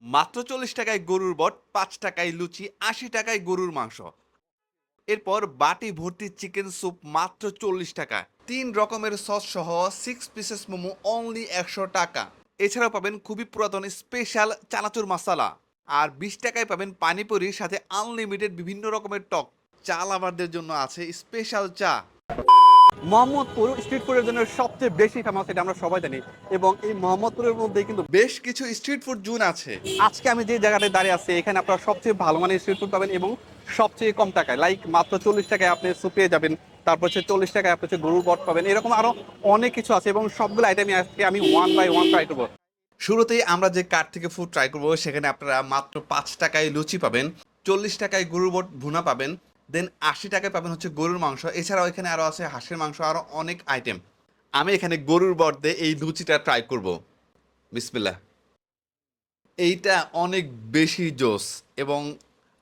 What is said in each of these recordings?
মাত্র ৪০ টাকায় গরুর বট, ৫ টাকায় লুচি, ৮০ টাকায় গরুর মাংস। এরপর বাটি ভর্তি চিকেন স্যুপ মাত্র ৪০ টাকা। ৩ রকমের সস সহ 6 পিসেস মোমো অনলি ১০০ টাকা। এছাড়াও পাবেন খুবই পুরাতন স্পেশাল চানাচুর মাসালা। আর ২০ টাকায় পাবেন পানিপুরির সাথে আনলিমিটেড বিভিন্ন রকমের টক। চা লাভারদের জন্য আছে স্পেশাল চা। মোহাম্মদপুর স্ট্রিট ফুডের জন্য সবচেয়ে বেশি ফেমাস, এটা আমরা সবাই জানি। এবং এই মোহাম্মদপুরের মধ্যে কিন্তু বেশ কিছু স্ট্রিট ফুড জোন আছে। আজকে আমি যে জায়গাটায় দাঁড়িয়ে আছি এখানে আপনারা সবচেয়ে ভালো মানের স্ট্রিট ফুড পাবেন এবং সবচেয়ে কম টাকায়, লাইক মাত্র ৪০ টাকায় আপনি স্যুপ পেয়ে যাবেন। তারপর হচ্ছে ৪০ টাকায় আপনি হচ্ছে গরুর বট পাবেন। এরকম আরো অনেক কিছু আছে এবং সবগুলো আইটেমই আজকে আমি ওয়ান বাই ওয়ান ট্রাই করবো। শুরুতেই আমরা যে কার্ট থেকে ফুড ট্রাই করবো সেখানে আপনারা মাত্র ৫ টাকায় লুচি পাবেন, ৪০ টাকায় গরুর বট ভুনা পাবেন, দেন ৮০ টাকায় পাবেন হচ্ছে গরুর মাংস। এছাড়াও এখানে আরও আছে হাঁসের মাংস, আরও অনেক আইটেম। আমি এখানে গরুর বট দিয়ে এই লুচিটা ট্রাই করব। বিসমিল্লাহ। এইটা অনেক বেশি জোস এবং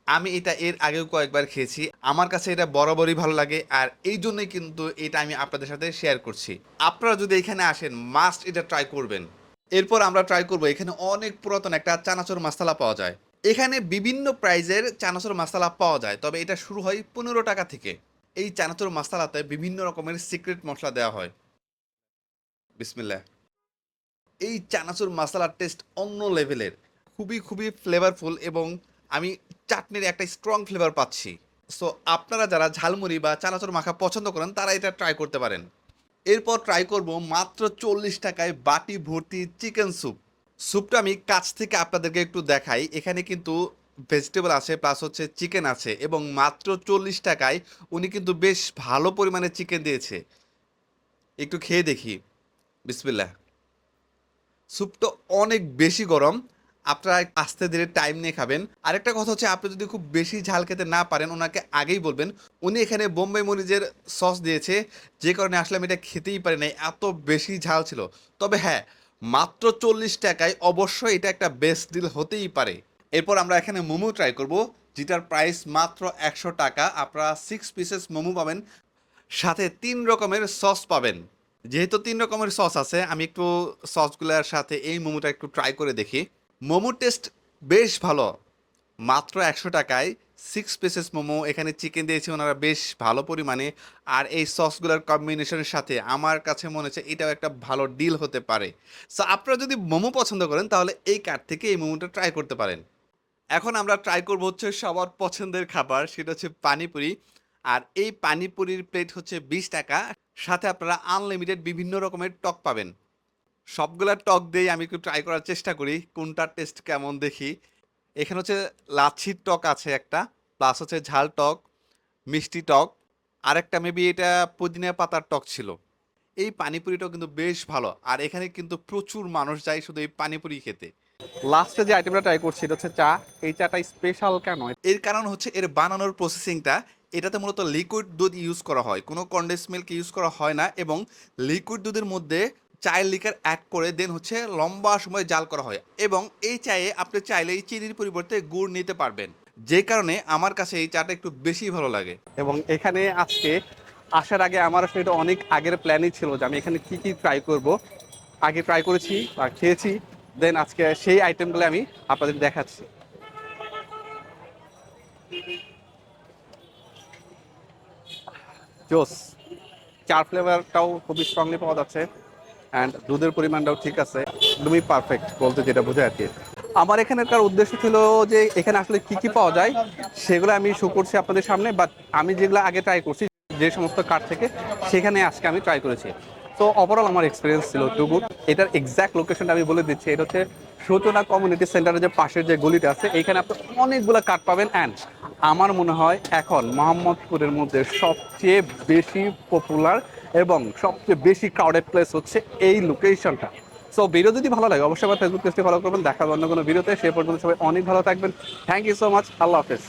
আমি এটা এর আগেও কয়েকবার খেয়েছি। আমার কাছে এটা বরাবরই ভালো লাগে আর এই জন্যই কিন্তু এটা আমি আপনাদের সাথে শেয়ার করছি। আপনারা যদি এখানে আসেন মাস্ট এটা ট্রাই করবেন। এরপর আমরা ট্রাই করব, এখানে অনেক পুরাতন একটা চানাচুর মাসালা পাওয়া যায়। এখানে বিভিন্ন প্রাইজের চানাচুর মাসালা পাওয়া যায়, তবে এটা শুরু হয় ১৫ টাকা থেকে। এই চানাচুর মাসালাতে বিভিন্ন রকমের সিক্রেট মশলা দেওয়া হয়। বিসমিল্লাহ। এই চানাচুর মাসালার টেস্ট অন্য লেভেলের, খুবই খুবই ফ্লেভারফুল এবং আমি চাটনির একটা স্ট্রং ফ্লেভার পাচ্ছি। সো আপনারা যারা ঝালমুড়ি বা চানাচুর মাখা পছন্দ করেন তারা এটা ট্রাই করতে পারেন। এরপর ট্রাই করব মাত্র ৪০ টাকায় বাটি ভর্তি চিকেন স্যুপ। স্যুপটা আমি কাছ থেকে আপনাদেরকে একটু দেখাই। এখানে কিন্তু ভেজিটেবল আছে প্লাস হচ্ছে চিকেন আছে এবং মাত্র ৪০ টাকায় উনি কিন্তু বেশ ভালো পরিমাণে চিকেন দিয়েছে। একটু খেয়ে দেখি। বিসমিল্লাহ। স্যুপটা অনেক বেশি গরম, আপনারা আস্তে ধীরে টাইম নিয়ে খাবেন। আরেকটা কথা হচ্ছে, আপনি যদি খুব বেশি ঝাল খেতে না পারেন ওনাকে আগেই বলবেন। উনি এখানে বোম্বাই মরিচের সস দিয়েছে, যে কারণে আসলে আমি এটা খেতেই পারি নাই, এত বেশি ঝাল ছিল। তবে হ্যাঁ, মাত্র ৪০ টাকায় অবশ্যই এটা একটা বেস্ট ডিল হতেই পারে। এরপর আমরা এখানে মোমো ট্রাই করব, যেটার প্রাইস মাত্র ১০০ টাকা। আপনারা 6 পিসেস মোমো পাবেন, সাথে ৩ রকমের সস পাবেন। যেহেতু ৩ রকমের সস আছে, আমি একটু সসগুলোর সাথে এই মোমোটা একটু ট্রাই করে দেখি। মোমোর টেস্ট বেশ ভালো। মাত্র ১০০ টাকায় 6 পিসেস মোমো, এখানে চিকেন দিয়েছে ওনারা বেশ ভালো পরিমাণে। আর এই সসগুলোর কম্বিনেশনের সাথে আমার কাছে মনে হচ্ছে এটাও একটা ভালো ডিল হতে পারে। সো আপনারা যদি মোমো পছন্দ করেন তাহলে এই কার্ট থেকে এই মোমোটা ট্রাই করতে পারেন। এখন আমরা ট্রাই করব হচ্ছে সবার পছন্দের খাবার, সেটা হচ্ছে পানিপুরি। আর এই পানিপুরির প্লেট হচ্ছে ২০ টাকা, সাথে আপনারা আনলিমিটেড বিভিন্ন রকমের টক পাবেন। সবগুলা টক দিয়েই আমি একটু ট্রাই করার চেষ্টা করি কোনটার টেস্ট কেমন দেখি। এখানে হচ্ছে লাচ্ছির টক আছে একটা, প্লাস হচ্ছে ঝাল টক, মিষ্টি টক, আরেকটা মেবি এটা পুদিনা পাতার টক ছিল। এই পানিপুরিটাও কিন্তু বেশ ভালো আর এখানে কিন্তু প্রচুর মানুষ যায় শুধু এই পানিপুরি খেতে। লাস্টে যে আইটেমটা ট্রাই করছি এটা হচ্ছে চা। এই চাটা স্পেশাল কেন? এর কারণ হচ্ছে এর বানানোর প্রসেসিংটা। এটাতে মূলত লিকুইড দুধ ইউজ করা হয়, কোনো কনডেন্স মিল্ক ইউজ করা হয় না এবং লিকুইড দুধের মধ্যে চায়ের লিকার অ্যাড করে দেন হচ্ছে লম্বা সময় জাল করা হয় এবং এই চায়ে আপনি চাইলে এই চিনির পরিবর্তে গুড় নিতে পারবেন, যে কারণে আমার কাছে এই চাটা একটু বেশি ভালো লাগে। এবং এখানে আজকে আসার আগে আমার আসলে এটা অনেক আগের প্ল্যানই ছিল যে আমি এখানে কি কি ট্রাই করব। আগে ট্রাই করেছি আর খেয়েছি, দেন আজকে সেই আইটেমগুলো আমি আপনাদের দেখাচ্ছি। জোস, চার ফ্লেভারটাও খুবই স্ট্রংলি পাওয়া যাচ্ছে অ্যান্ড দুধের পরিমাণটাও ঠিক আছে, একদমই পারফেক্ট বলতে যেটা বোঝায় আর কি। আমার এখানকার উদ্দেশ্য ছিল যে এখানে আসলে কি কি পাওয়া যায় সেগুলো আমি শো করছি আপনাদের সামনে, বাট আমি যেগুলো আগে ট্রাই করছি যে সমস্ত কার্ট থেকে, সেখানে আজকে আমি ট্রাই করেছি। তো ওভারঅল আমার এক্সপিরিয়েন্স ছিল টু গুড। এটার এক্স্যাক্ট লোকেশনটা আমি বলে দিচ্ছি, এটা হচ্ছে সূচনা কমিউনিটি সেন্টারের যে পাশের যে গলিটা আছে, এইখানে আপনি অনেকগুলো কার্ট পাবেন। অ্যান্ড আমার মনে হয় এখন মোহাম্মদপুরের মধ্যে সবচেয়ে বেশি পপুলার এবং সবচেয়ে বেশি ক্রাউডেড প্লেস হচ্ছে এই লোকেশনটা। সো ভিডিও যদি ভালো লাগে অবশ্যই আমার ফেসবুক পেজটি ফলো করবেন। দেখা অন্য কোনো ভিডিওতে, সে পর্যন্ত সবাই অনেক ভালো থাকবেন। থ্যাংক ইউ সো মাচ, আল্লাহ হাফেজ।